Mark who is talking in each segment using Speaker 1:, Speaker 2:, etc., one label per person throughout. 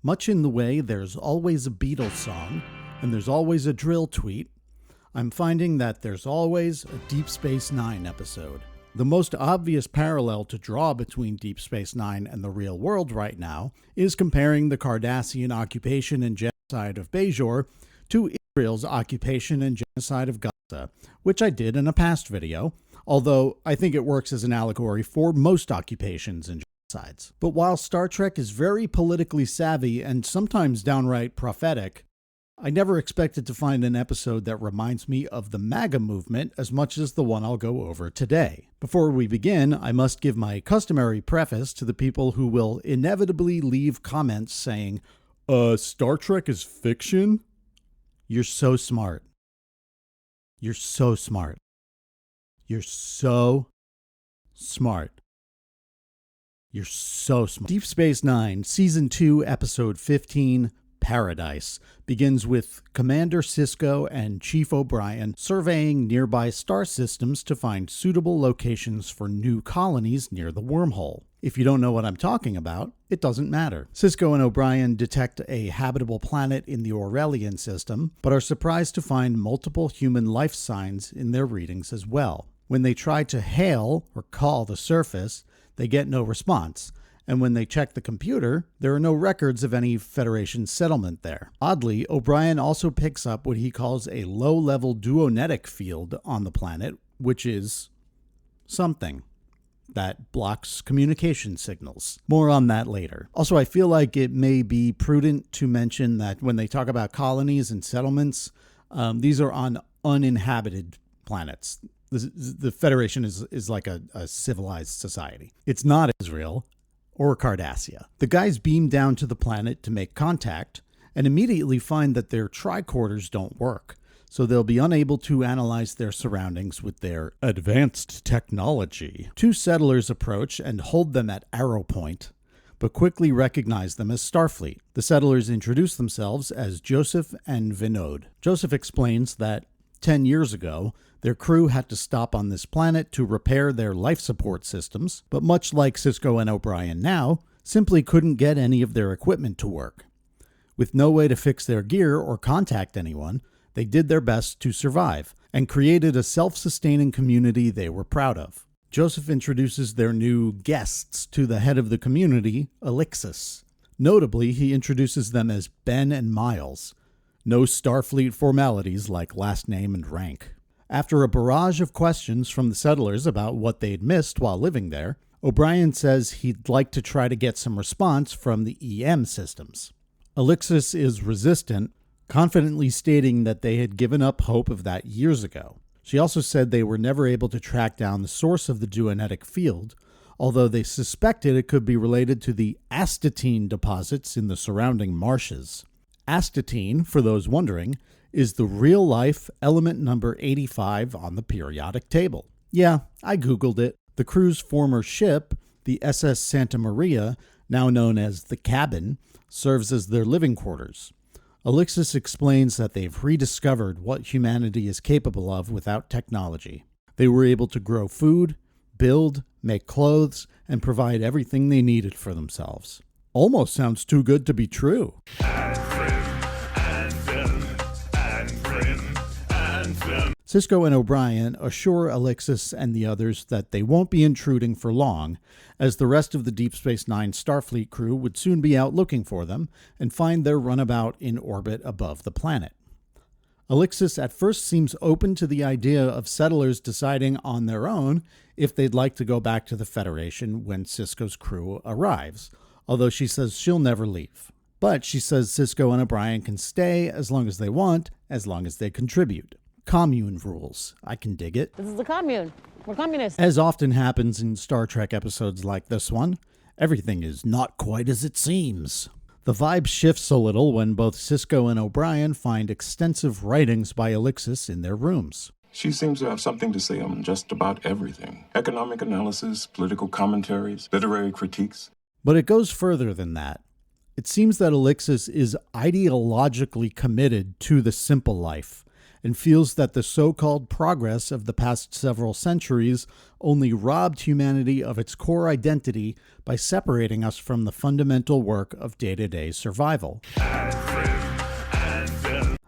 Speaker 1: Much in the way there's always a Beatles song, and there's always a drill tweet, I'm finding that there's always a Deep Space Nine episode. The most obvious parallel to draw between Deep Space Nine and the real world right now is comparing the Cardassian occupation and genocide of Bajor to Israel's occupation and genocide of Gaza, which I did in a past video, although I think it works as an allegory for most occupations and genocides. But while Star Trek is very politically savvy and sometimes downright prophetic, I never expected to find an episode that reminds me of the MAGA movement as much as the one I'll go over today. Before we begin, I must give my customary preface to the people who will inevitably leave comments saying, Star Trek is fiction? You're so smart. You're so smart. You're so smart. You're so smart. Deep Space Nine, Season 2, Episode 15, Paradise, begins with Commander Sisko and Chief O'Brien surveying nearby star systems to find suitable locations for new colonies near the wormhole. If you don't know what I'm talking about, it doesn't matter. Sisko and O'Brien detect a habitable planet in the Aurelian system, but are surprised to find multiple human life signs in their readings as well. When they try to hail or call the surface, they get no response. And when they check the computer, there are no records of any Federation settlement there. Oddly, O'Brien also picks up what he calls a low-level duonetic field on the planet, which is something that blocks communication signals. More on that later. Also, I feel like it may be prudent to mention that when they talk about colonies and settlements, these are on uninhabited planets. The Federation is like a civilized society. It's not Israel or Cardassia. The guys beam down to the planet to make contact and immediately find that their tricorders don't work, so they'll be unable to analyze their surroundings with their advanced technology. Two settlers approach and hold them at arrow point, but quickly recognize them as Starfleet. The settlers introduce themselves as Joseph and Vinod. Joseph explains that 10 years ago, their crew had to stop on this planet to repair their life support systems, but much like Sisko and O'Brien now, simply couldn't get any of their equipment to work. With no way to fix their gear or contact anyone, they did their best to survive and created a self-sustaining community they were proud of. Joseph introduces their new guests to the head of the community, Alexis. Notably, he introduces them as Ben and Miles. No Starfleet formalities like last name and rank. After a barrage of questions from the settlers about what they'd missed while living there, O'Brien says he'd like to try to get some response from the EM systems. Alexis is resistant, confidently stating that they had given up hope of that years ago. She also said they were never able to track down the source of the duonetic field, although they suspected it could be related to the astatine deposits in the surrounding marshes. Astatine, for those wondering, is the real-life element number 85 on the periodic table. Yeah, I googled it. The crew's former ship, the SS Santa Maria, now known as the Cabin, serves as their living quarters. Alexis explains that they've rediscovered what humanity is capable of without technology. They were able to grow food, build, make clothes, and provide everything they needed for themselves. Almost sounds too good to be true. Sisko and O'Brien assure Alexis and the others that they won't be intruding for long, as the rest of the Deep Space Nine Starfleet crew would soon be out looking for them and find their runabout in orbit above the planet. Alexis at first seems open to the idea of settlers deciding on their own if they'd like to go back to the Federation when Sisko's crew arrives, although she says she'll never leave. But she says Sisko and O'Brien can stay as long as they want, as long as they contribute. Commune rules. I can dig it.
Speaker 2: This is the commune. We're communists.
Speaker 1: As often happens in Star Trek episodes like this one, everything is not quite as it seems. The vibe shifts a little when both Sisko and O'Brien find extensive writings by Alexis in their rooms.
Speaker 3: She seems to have something to say on just about everything. Economic analysis, political commentaries, literary critiques.
Speaker 1: But it goes further than that. It seems that Alexis is ideologically committed to the simple life and feels that the so-called progress of the past several centuries only robbed humanity of its core identity by separating us from the fundamental work of day-to-day survival.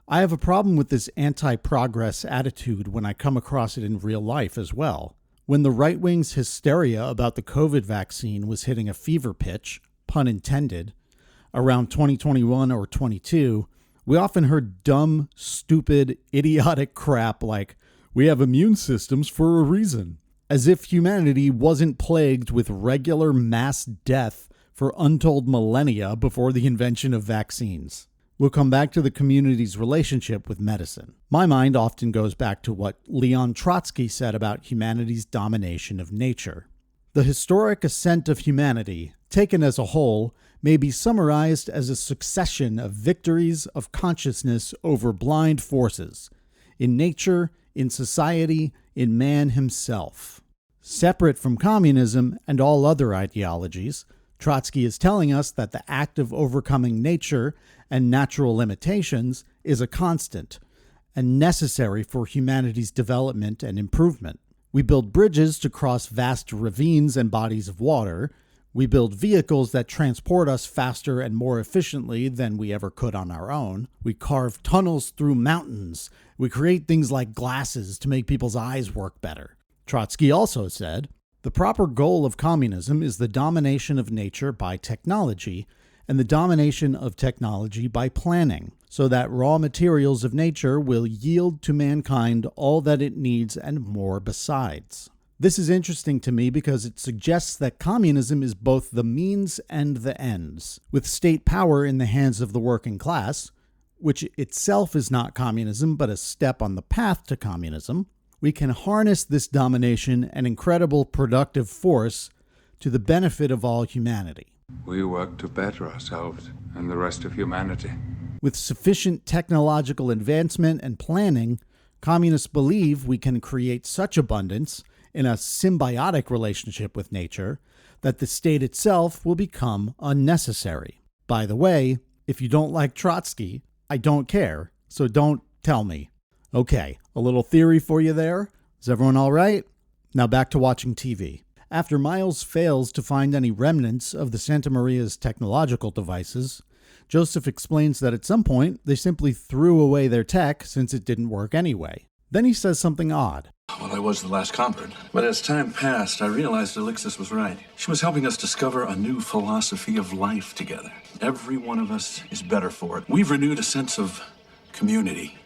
Speaker 1: I have a problem with this anti-progress attitude when I come across it in real life as well. When the right wing's hysteria about the COVID vaccine was hitting a fever pitch, pun intended, around 2021 or 22, we often heard dumb, stupid, idiotic crap like, we have immune systems for a reason, as if humanity wasn't plagued with regular mass death for untold millennia before the invention of vaccines. We'll come back to the community's relationship with medicine. My mind often goes back to what Leon Trotsky said about humanity's domination of nature. The historic ascent of humanity, taken as a whole, may be summarized as a succession of victories of consciousness over blind forces, in nature, in society, in man himself. Separate from communism and all other ideologies, Trotsky is telling us that the act of overcoming nature and natural limitations is a constant and necessary for humanity's development and improvement. We build bridges to cross vast ravines and bodies of water. We build vehicles that transport us faster and more efficiently than we ever could on our own. We carve tunnels through mountains. We create things like glasses to make people's eyes work better. Trotsky also said, the proper goal of communism is the domination of nature by technology and the domination of technology by planning, so that raw materials of nature will yield to mankind all that it needs and more besides. This is interesting to me because it suggests that communism is both the means and the ends. With state power in the hands of the working class, which itself is not communism but a step on the path to communism, we can harness this domination and incredible productive force to the benefit of all humanity.
Speaker 4: We work to better ourselves and the rest of humanity.
Speaker 1: With sufficient technological advancement and planning, communists believe we can create such abundance in a symbiotic relationship with nature that the state itself will become unnecessary. By the way, if you don't like Trotsky, I don't care, so don't tell me. Okay, a little theory for you there. Is everyone all right? Now back to watching TV. After Miles fails to find any remnants of the Santa Maria's technological devices, Joseph explains that at some point they simply threw away their tech since it didn't work anyway. Then he says something odd.
Speaker 5: Well, I was the last convert. But as time passed, I realized Alexis was right. She was helping us discover a new philosophy of life together. Every one of us is better for it. We've renewed a sense of community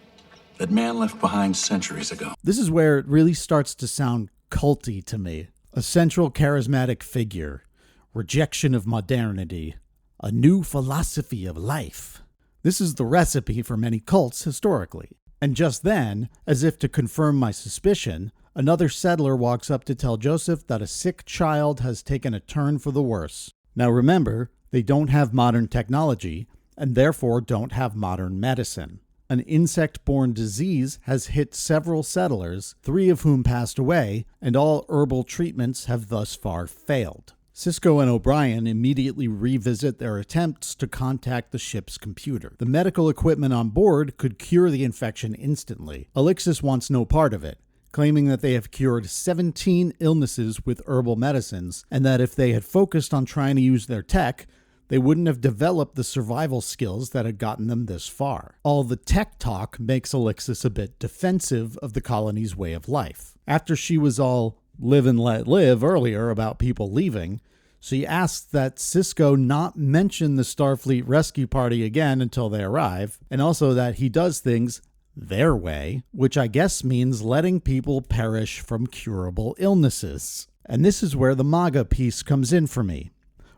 Speaker 5: that man left behind centuries ago.
Speaker 1: This is where it really starts to sound culty to me. A central charismatic figure, rejection of modernity, a new philosophy of life. This is the recipe for many cults historically. And just then, as if to confirm my suspicion, another settler walks up to tell Joseph that a sick child has taken a turn for the worse. Now remember, they don't have modern technology, and therefore don't have modern medicine. An insect-borne disease has hit several settlers, 3 of whom passed away, and all herbal treatments have thus far failed. Sisko and O'Brien immediately revisit their attempts to contact the ship's computer. The medical equipment on board could cure the infection instantly. Alexis wants no part of it, claiming that they have cured 17 illnesses with herbal medicines, and that if they had focused on trying to use their tech, they wouldn't have developed the survival skills that had gotten them this far. All the tech talk makes Alexis a bit defensive of the colony's way of life. After she was all live and let live earlier about people leaving, she asks that Sisko not mention the Starfleet rescue party again until they arrive, and also that he does things their way, which I guess means letting people perish from curable illnesses. And this is where the MAGA piece comes in for me.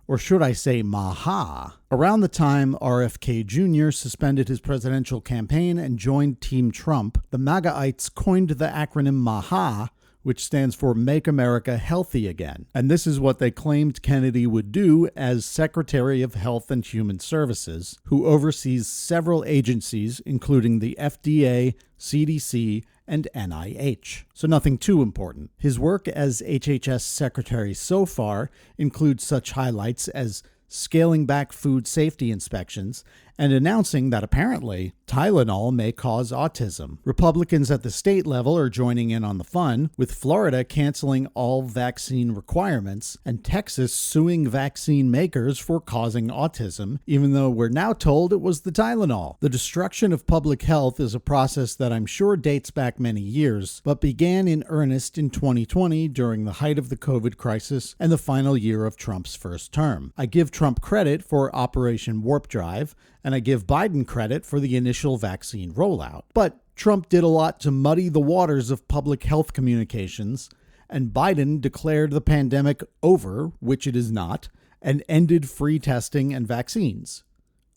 Speaker 1: Or should I say Maha? Around the time RFK Jr. suspended his presidential campaign and joined Team Trump, the MAGAites coined the acronym Maha, which stands for Make America Healthy Again. And this is what they claimed Kennedy would do as Secretary of Health and Human Services, who oversees several agencies, including the FDA, CDC, and NIH. So nothing too important. His work as HHS Secretary so far includes such highlights as scaling back food safety inspections and announcing that apparently Tylenol may cause autism. Republicans at the state level are joining in on the fun, with Florida canceling all vaccine requirements and Texas suing vaccine makers for causing autism, even though we're now told it was the Tylenol. The destruction of public health is a process that I'm sure dates back many years, but began in earnest in 2020 during the height of the COVID crisis and the final year of Trump's first term. I give Trump credit for Operation Warp Drive, and I give Biden credit for the initial vaccine rollout. But Trump did a lot to muddy the waters of public health communications, and Biden declared the pandemic over, which it is not, and ended free testing and vaccines.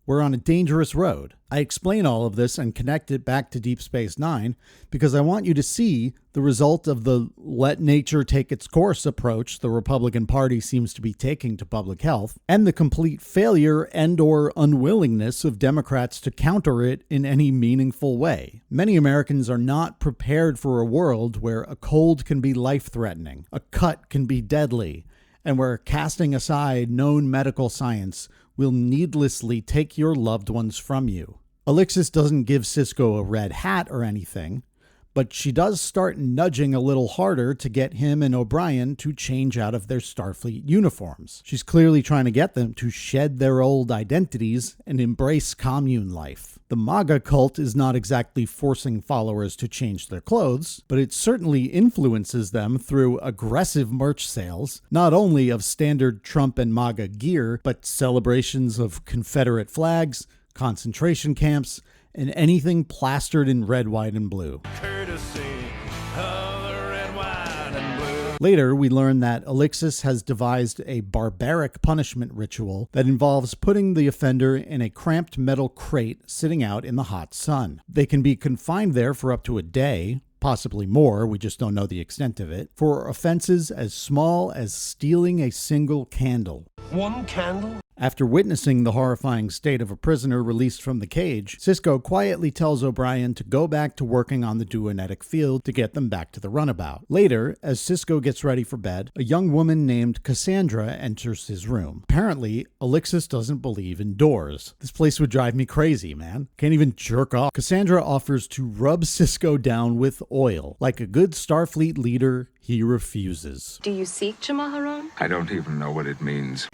Speaker 1: We're on a dangerous road. I explain all of this and connect it back to Deep Space Nine because I want you to see the result of the let nature take its course approach the Republican Party seems to be taking to public health, and the complete failure and or unwillingness of Democrats to counter it in any meaningful way. Many Americans are not prepared for a world where a cold can be life-threatening, a cut can be deadly, and where casting aside known medical science will needlessly take your loved ones from you. Alexis doesn't give Sisko a red hat or anything, but she does start nudging a little harder to get him and O'Brien to change out of their Starfleet uniforms. She's clearly trying to get them to shed their old identities and embrace commune life. The MAGA cult is not exactly forcing followers to change their clothes, but it certainly influences them through aggressive merch sales, not only of standard Trump and MAGA gear, but celebrations of Confederate flags, concentration camps, and anything plastered in red, white, and blue. Later, we learn that Alexis has devised a barbaric punishment ritual that involves putting the offender in a cramped metal crate sitting out in the hot sun. They can be confined there for up to a day, possibly more, we just don't know the extent of it, for offenses as small as stealing a single candle.
Speaker 6: One candle?
Speaker 1: After witnessing the horrifying state of a prisoner released from the cage, Sisko quietly tells O'Brien to go back to working on the duonetic field to get them back to the runabout. Later, as Sisko gets ready for bed, a young woman named Cassandra enters his room. Apparently, Alexis doesn't believe in doors. This place would drive me crazy, man. Can't even jerk off. Cassandra offers to rub Sisko down with oil. Like a good Starfleet leader, he refuses.
Speaker 7: Do you seek Jamaharon?
Speaker 4: I don't even know what it means.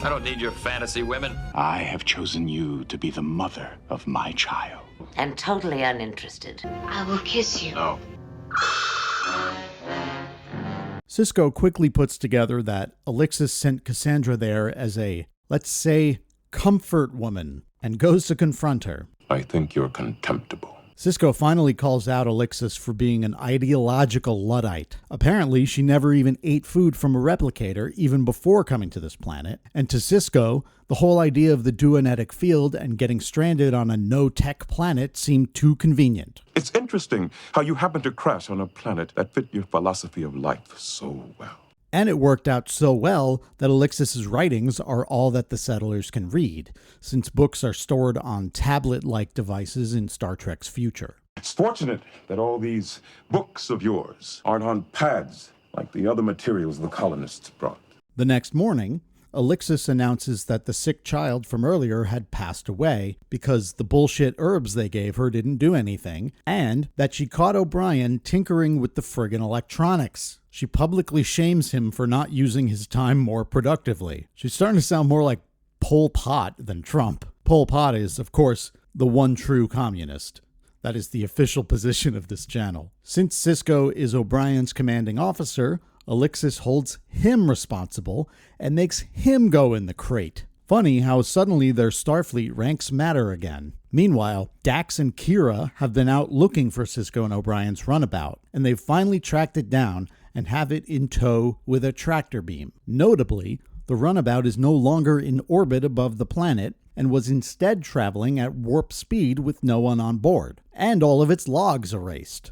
Speaker 6: I don't need your fantasy women.
Speaker 8: I have chosen you to be the mother of my child.
Speaker 9: And totally uninterested.
Speaker 7: I will kiss you.
Speaker 8: No.
Speaker 1: Sisko quickly puts together that Alexis sent Cassandra there as a, let's say, comfort woman, and goes to confront her.
Speaker 3: I think you're contemptible.
Speaker 1: Sisko finally calls out Alexis for being an ideological Luddite. Apparently, she never even ate food from a replicator, even before coming to this planet. And to Sisko, the whole idea of the duonetic field and getting stranded on a no-tech planet seemed too convenient.
Speaker 3: It's interesting how you happen to crash on a planet that fit your philosophy of life so well.
Speaker 1: And it worked out so well that Alexis's writings are all that the settlers can read, since books are stored on tablet-like devices in Star Trek's future.
Speaker 3: It's fortunate that all these books of yours aren't on pads like the other materials the colonists brought.
Speaker 1: The next morning, Alexis announces that the sick child from earlier had passed away because the bullshit herbs they gave her didn't do anything, and that she caught O'Brien tinkering with the friggin' electronics. She publicly shames him for not using his time more productively. She's starting to sound more like Pol Pot than Trump. Pol Pot is, of course, the one true communist. That is the official position of this channel. Since Sisko is O'Brien's commanding officer, Alexis holds him responsible and makes him go in the crate. Funny how suddenly their Starfleet ranks matter again. Meanwhile, Dax and Kira have been out looking for Sisko and O'Brien's runabout, and they've finally tracked it down and have it in tow with a tractor beam. Notably, the runabout is no longer in orbit above the planet and was instead traveling at warp speed with no one on board, and all of its logs erased.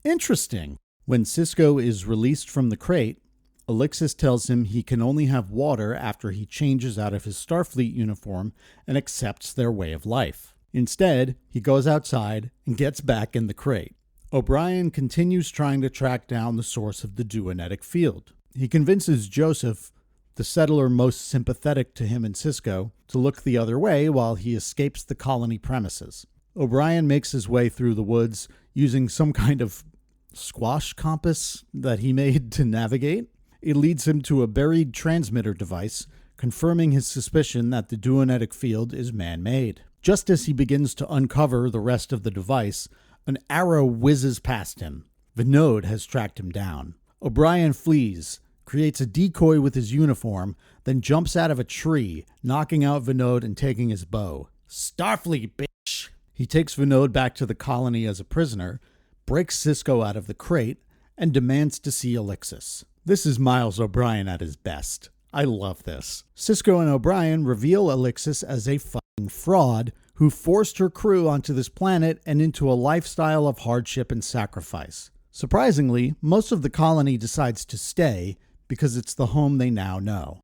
Speaker 1: Interesting. When Sisko is released from the crate, Alexis tells him he can only have water after he changes out of his Starfleet uniform and accepts their way of life. Instead, he goes outside and gets back in the crate. O'Brien continues trying to track down the source of the duonetic field. He convinces Joseph, the settler most sympathetic to him and Sisko, to look the other way while he escapes the colony premises. O'Brien makes his way through the woods using some kind of squash compass that he made to navigate. It leads him to a buried transmitter device, confirming his suspicion that the duonetic field is man-made. Just as he begins to uncover the rest of the device, an arrow whizzes past him. Vinod has tracked him down. O'Brien flees, creates a decoy with his uniform, then jumps out of a tree, knocking out Vinod and taking his bow. Starfleet, bitch! He takes Vinod back to the colony as a prisoner, breaks Cisco out of the crate, and demands to see Alexis. This is Miles O'Brien at his best. I love this. Cisco and O'Brien reveal Alexis as a fucking fraud who forced her crew onto this planet and into a lifestyle of hardship and sacrifice. Surprisingly, most of the colony decides to stay because it's the home they now know.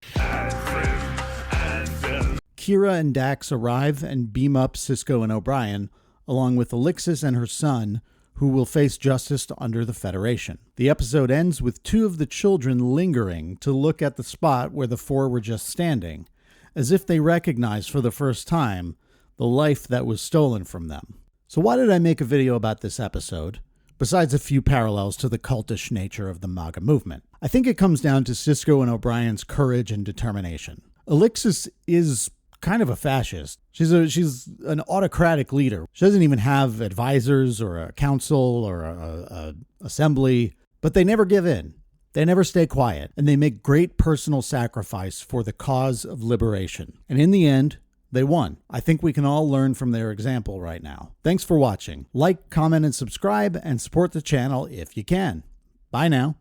Speaker 1: Kira and Dax arrive and beam up Cisco and O'Brien, along with Alexis and her son, who will face justice under the Federation. The episode ends with two of the children lingering to look at the spot where the four were just standing, as if they recognize for the first time the life that was stolen from them. So why did I make a video about this episode, besides a few parallels to the cultish nature of the MAGA movement? I think it comes down to Cisco and O'Brien's courage and determination. Alexis is kind of a fascist. She's an autocratic leader. She doesn't even have advisors or a council or a assembly, but they never give in. They never stay quiet, and they make great personal sacrifice for the cause of liberation. And in the end, they won. I think we can all learn from their example right now. Thanks for watching. Like, comment, and subscribe, and support the channel if you can. Bye now.